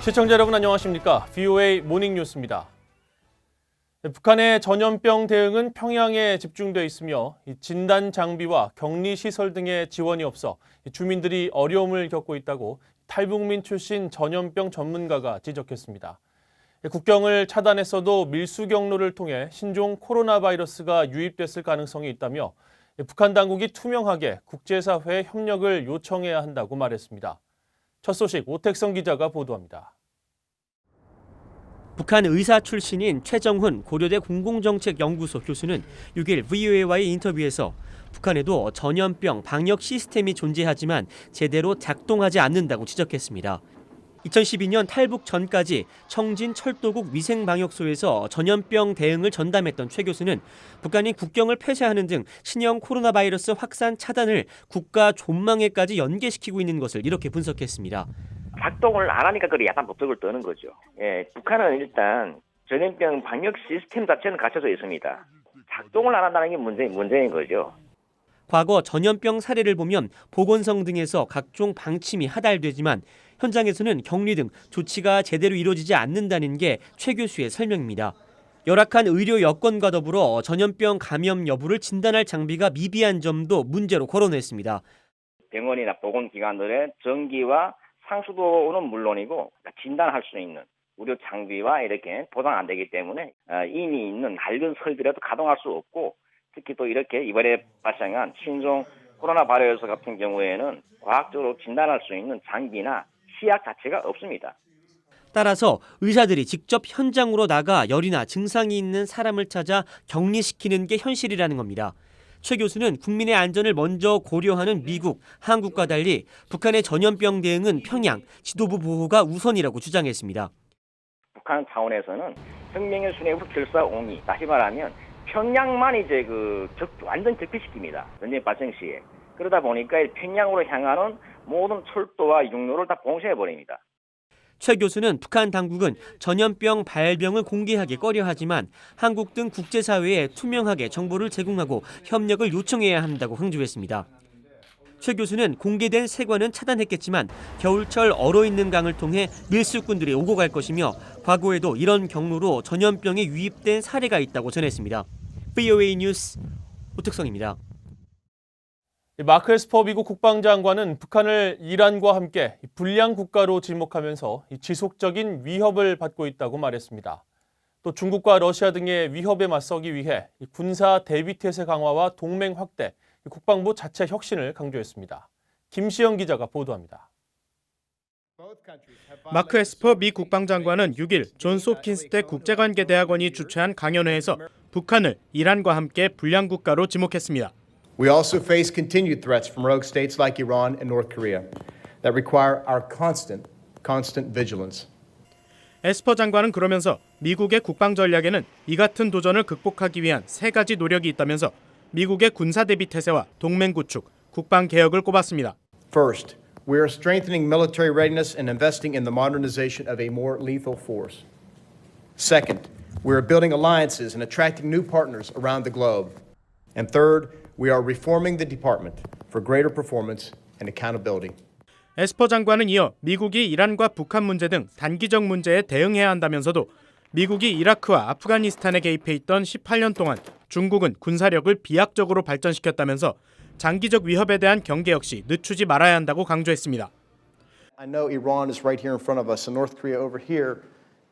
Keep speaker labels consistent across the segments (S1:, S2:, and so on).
S1: 시청자 여러분 안녕하십니까? VOA 모닝 뉴스입니다. 북한의 전염병 대응은 평양에 집중돼 있으며 진단 장비와 격리 시설 등의 지원이 없어 주민들이 어려움을 겪고 있다고 탈북민 출신 전염병 전문가가 지적했습니다. 국경을 차단했어도 밀수 경로를 통해 신종 코로나 바이러스가 유입됐을 가능성이 있다며 북한 당국이 투명하게 국제사회에 협력을 요청해야 한다고 말했습니다. 첫 소식 오택성 기자가 보도합니다.
S2: 북한 의사 출신인 최정훈 고려대 공공정책연구소 교수는 6일 VOA와의 인터뷰에서 북한에도 전염병 방역 시스템이 존재하지만 제대로 작동하지 않는다고 지적했습니다. 2012년 탈북 전까지 청진 철도국 위생방역소에서 전염병 대응을 전담했던 최 교수는 북한이 국경을 폐쇄하는 등 신형 코로나 바이러스 확산 차단을 국가 존망에까지 연계시키고 있는 것을 이렇게 분석했습니다.
S3: 작동을 안 하니까 그래 약간 법석을 떠는 거죠. 북한은 일단 전염병 방역 시스템 자체는 갖춰져 있습니다. 작동을 안 한다는 게 문제인 거죠.
S2: 과거 전염병 사례를 보면 보건성 등에서 각종 방침이 하달되지만 현장에서는 격리 등 조치가 제대로 이루어지지 않는다는 게 최 교수의 설명입니다. 열악한 의료 여건과 더불어 전염병 감염 여부를 진단할 장비가 미비한 점도 문제로 거론했습니다.
S3: 병원이나 보건기관들의 전기와 상수도는 물론이고 진단할 수 있는 의료 장비와 이렇게 보장 안 되기 때문에 이미 있는 낡은 설비라도 가동할 수 없고 특히 또 이렇게 이번에 발생한 신종 코로나 바이러스 같은 경우에는 과학적으로 진단할 수 있는 장비나 시약 자체가 없습니다.
S2: 따라서 의사들이 직접 현장으로 나가 열이나 증상이 있는 사람을 찾아 격리시키는 게 현실이라는 겁니다. 최 교수는 국민의 안전을 먼저 고려하는 미국, 한국과 달리 북한의 전염병 대응은 평양, 지도부 보호가 우선이라고 주장했습니다.
S3: 북한 차원에서는 혁명의 순회 후 결사옹이, 다시 말하면 평양만 이제 완전 적폐시킵니다. 전쟁 발생 시에. 그러다 보니까 평양으로 향하는 모든 철도와 육로를 다 봉쇄해버립니다.
S2: 최 교수는 북한 당국은 전염병 발병을 공개하기 꺼려하지만 한국 등 국제사회에 투명하게 정보를 제공하고 협력을 요청해야 한다고 강조했습니다. 최 교수는 공개된 세관은 차단했겠지만 겨울철 얼어있는 강을 통해 밀수꾼들이 오고 갈 것이며 과거에도 이런 경로로 전염병이 유입된 사례가 있다고 전했습니다. VOA 뉴스 오택성입니다.
S1: 마크 에스퍼 미국 국방장관은 북한을 이란과 함께 불량 국가로 지목하면서 지속적인 위협을 받고 있다고 말했습니다. 또 중국과 러시아 등의 위협에 맞서기 위해 군사 대비태세 강화와 동맹 확대, 국방부 자체 혁신을 강조했습니다. 김시영 기자가 보도합니다.
S4: 마크 에스퍼 미 국방장관은 6일 존스 홉킨스대 국제관계대학원이 주최한 강연회에서 북한을 이란과 함께 불량 국가로 지목했습니다.
S5: We also face continued threats from rogue states like Iran and North Korea that require our constant vigilance.
S4: 에스퍼 장관은 그러면서 미국의 국방 전략에는 이 같은 도전을 극복하기 위한 세 가지 노력이 있다면서 미국의 군사 대비 태세와 동맹 구축, 국방 개혁을 꼽았습니다.
S5: First, we are strengthening military readiness and investing in the modernization of a more lethal force. Second, we are building alliances and attracting new partners around the globe. And third, we are reforming the department for greater performance and accountability.
S4: 에스퍼 장관은 이어 미국이 이란과 북한 문제 등 단기적 문제에 대응해야 한다면서도 미국이 이라크와 아프가니스탄에 개입해 있던 18년 동안 중국은 군사력을 비약적으로 발전시켰다면서 장기적 위협에 대한 경계 역시 늦추지 말아야 한다고 강조했습니다.
S5: I know Iran is right here in front of us and North Korea over here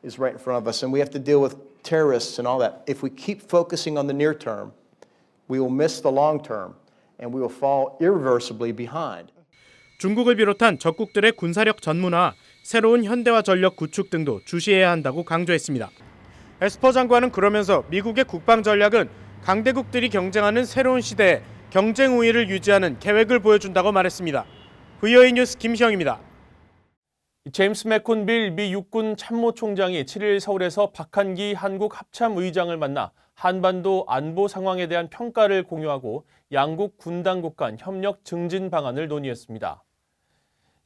S5: is right in front of us and we have to deal with terrorists and all that. If we keep focusing on the near term, we will miss the long term and we will fall irreversibly behind.
S4: 중국을 비롯한 적국들의 군사력 전문화, 새로운 현대화 전력 구축 등도 주시해야 한다고 강조했습니다. 에스퍼 장관은 그러면서 미국의 국방 전략은 강대국들이 경쟁하는 새로운 시대에 경쟁 우위를 유지하는 계획을 보여준다고 말했습니다. VOA 뉴스 김시영입니다.
S1: 제임스 맥콘빌 미 육군 참모총장이 7일 서울에서 박한기 한국 합참의장을 만나 한반도 안보 상황에 대한 평가를 공유하고 양국 군 당국 간 협력 증진 방안을 논의했습니다.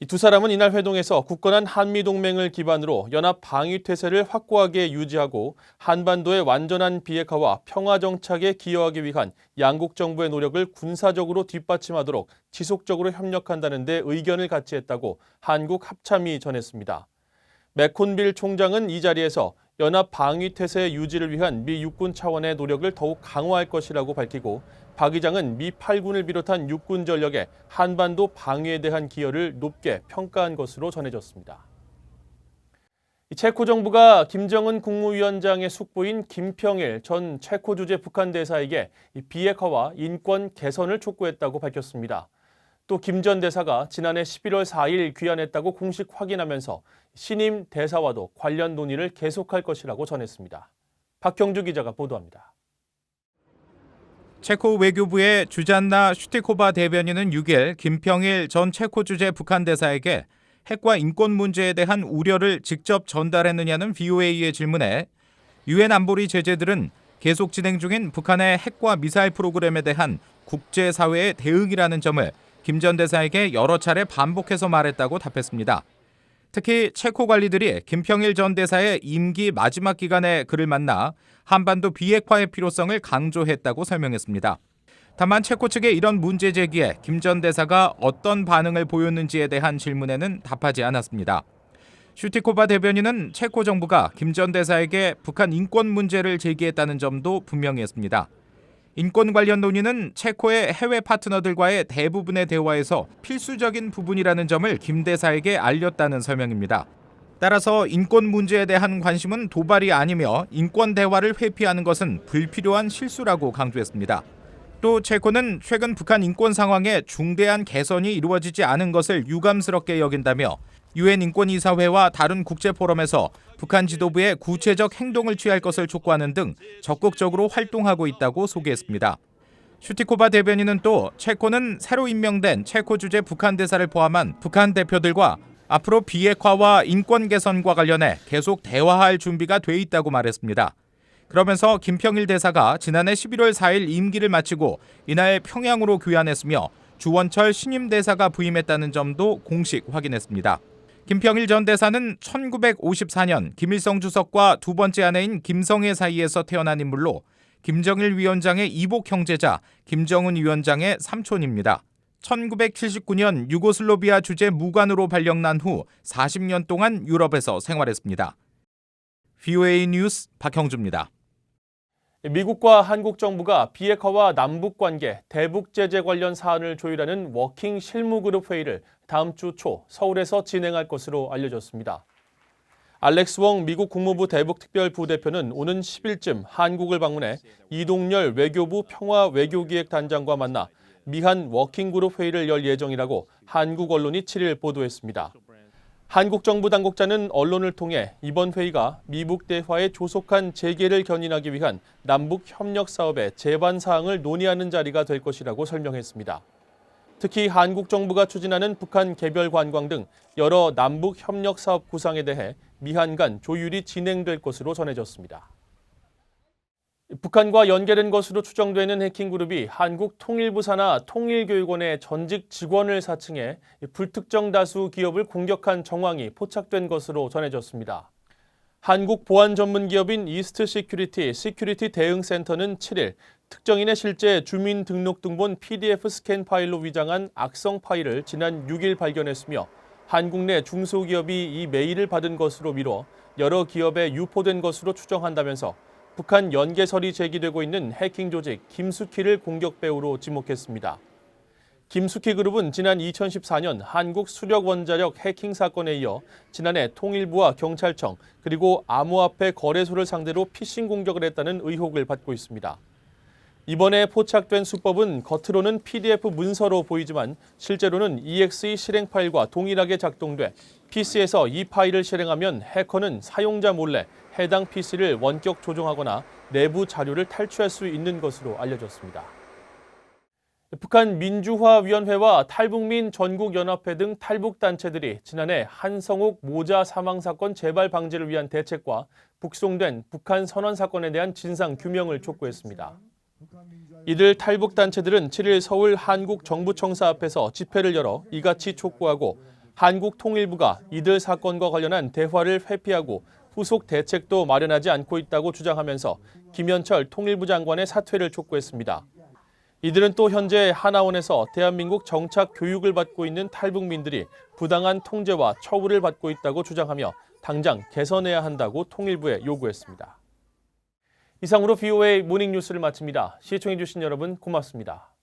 S1: 이 두 사람은 이날 회동에서 굳건한 한미동맹을 기반으로 연합 방위태세를 확고하게 유지하고 한반도의 완전한 비핵화와 평화 정착에 기여하기 위한 양국 정부의 노력을 군사적으로 뒷받침하도록 지속적으로 협력한다는 데 의견을 같이 했다고 한국 합참이 전했습니다. 맥콘빌 총장은 이 자리에서 연합 방위 태세 유지를 위한 미 육군 차원의 노력을 더욱 강화할 것이라고 밝히고 박 의장은 미 8군을 비롯한 육군 전력의 한반도 방위에 대한 기여를 높게 평가한 것으로 전해졌습니다. 체코 정부가 김정은 국무위원장의 숙부인 김평일 전 체코 주재 북한 대사에게 비핵화와 인권 개선을 촉구했다고 밝혔습니다. 또 김 전 대사가 지난해 11월 4일 귀환했다고 공식 확인하면서 신임 대사와도 관련 논의를 계속할 것이라고 전했습니다. 박형주 기자가 보도합니다.
S6: 체코 외교부의 주잔나 슈티코바 대변인은 6일 김평일 전 체코 주재 북한 대사에게 핵과 인권 문제에 대한 우려를 직접 전달했느냐는 VOA의 질문에 유엔 안보리 제재들은 계속 진행 중인 북한의 핵과 미사일 프로그램에 대한 국제사회의 대응이라는 점을 김 전 대사에게 여러 차례 반복해서 말했다고 답했습니다. 특히 체코 관리들이 김평일 전 대사의 임기 마지막 기간에 그를 만나 한반도 비핵화의 필요성을 강조했다고 설명했습니다. 다만 체코 측의 이런 문제 제기에 김 전 대사가 어떤 반응을 보였는지에 대한 질문에는 답하지 않았습니다. 슈티코바 대변인은 체코 정부가 김 전 대사에게 북한 인권 문제를 제기했다는 점도 분명히 했습니다. 인권 관련 논의는 체코의 해외 파트너들과의 대부분의 대화에서 필수적인 부분이라는 점을 김 대사에게 알렸다는 설명입니다. 따라서 인권 문제에 대한 관심은 도발이 아니며 인권 대화를 회피하는 것은 불필요한 실수라고 강조했습니다. 또 체코는 최근 북한 인권 상황에 중대한 개선이 이루어지지 않은 것을 유감스럽게 여긴다며 유엔 인권이사회와 다른 국제 포럼에서 북한 지도부의 구체적 행동을 취할 것을 촉구하는 등 적극적으로 활동하고 있다고 소개했습니다. 슈티코바 대변인은 또 체코는 새로 임명된 체코 주재 북한 대사를 포함한 북한 대표들과 앞으로 비핵화와 인권 개선과 관련해 계속 대화할 준비가 돼 있다고 말했습니다. 그러면서 김평일 대사가 지난해 11월 4일 임기를 마치고 이날 평양으로 귀환했으며 주원철 신임 대사가 부임했다는 점도 공식 확인했습니다. 김평일 전 대사는 1954년 김일성 주석과 두 번째 아내인 김성애 사이에서 태어난 인물로 김정일 위원장의 이복 형제자 김정은 위원장의 삼촌입니다. 1979년 유고슬로비아 주재 무관으로 발령난 후 40년 동안 유럽에서 생활했습니다. VOA 뉴스 박형주입니다.
S1: 미국과 한국 정부가 비핵화와 남북관계, 대북제재 관련 사안을 조율하는 워킹 실무그룹 회의를 다음 주 초 서울에서 진행할 것으로 알려졌습니다. 알렉스 웡 미국 국무부 대북특별부대표는 오는 10일쯤 한국을 방문해 이동열 외교부 평화외교기획단장과 만나 미한 워킹그룹 회의를 열 예정이라고 한국 언론이 7일 보도했습니다. 한국 정부 당국자는 언론을 통해 이번 회의가 미북 대화의 조속한 재개를 견인하기 위한 남북 협력 사업의 제반 사항을 논의하는 자리가 될 것이라고 설명했습니다. 특히 한국 정부가 추진하는 북한 개별 관광 등 여러 남북 협력 사업 구상에 대해 미한 간 조율이 진행될 것으로 전해졌습니다. 북한과 연계된 것으로 추정되는 해킹그룹이 한국통일부 산하 통일교육원의 전직 직원을 사칭해 불특정 다수 기업을 공격한 정황이 포착된 것으로 전해졌습니다. 한국 보안 전문 기업인 이스트 시큐리티 대응센터는 7일 특정인의 실제 주민등록등본 PDF 스캔 파일로 위장한 악성 파일을 지난 6일 발견했으며 한국 내 중소기업이 이 메일을 받은 것으로 미뤄 여러 기업에 유포된 것으로 추정한다면서 북한 연계설이 제기되고 있는 해킹 조직 김수키를 공격 배우로 지목했습니다. 김수키 그룹은 지난 2014년 한국 수력원자력 해킹 사건에 이어 지난해 통일부와 경찰청 그리고 암호화폐 거래소를 상대로 피싱 공격을 했다는 의혹을 받고 있습니다. 이번에 포착된 수법은 겉으로는 PDF 문서로 보이지만 실제로는 EXE 실행 파일과 동일하게 작동돼 PC에서 이 파일을 실행하면 해커는 사용자 몰래 해당 PC를 원격 조종하거나 내부 자료를 탈취할 수 있는 것으로 알려졌습니다. 북한 민주화위원회와 탈북민 전국연합회 등 탈북단체들이 지난해 한성욱 모자 사망 사건 재발 방지를 위한 대책과 북송된 북한 선원 사건에 대한 진상 규명을 촉구했습니다. 이들 탈북단체들은 7일 서울 한국정부청사 앞에서 집회를 열어 이같이 촉구하고 한국통일부가 이들 사건과 관련한 대화를 회피하고 후속 대책도 마련하지 않고 있다고 주장하면서 김현철 통일부 장관의 사퇴를 촉구했습니다. 이들은 또 현재 하나원에서 대한민국 정착 교육을 받고 있는 탈북민들이 부당한 통제와 처우를 받고 있다고 주장하며 당장 개선해야 한다고 통일부에 요구했습니다. 이상으로 VOA 모닝 뉴스를 마칩니다. 시청해주신 여러분 고맙습니다.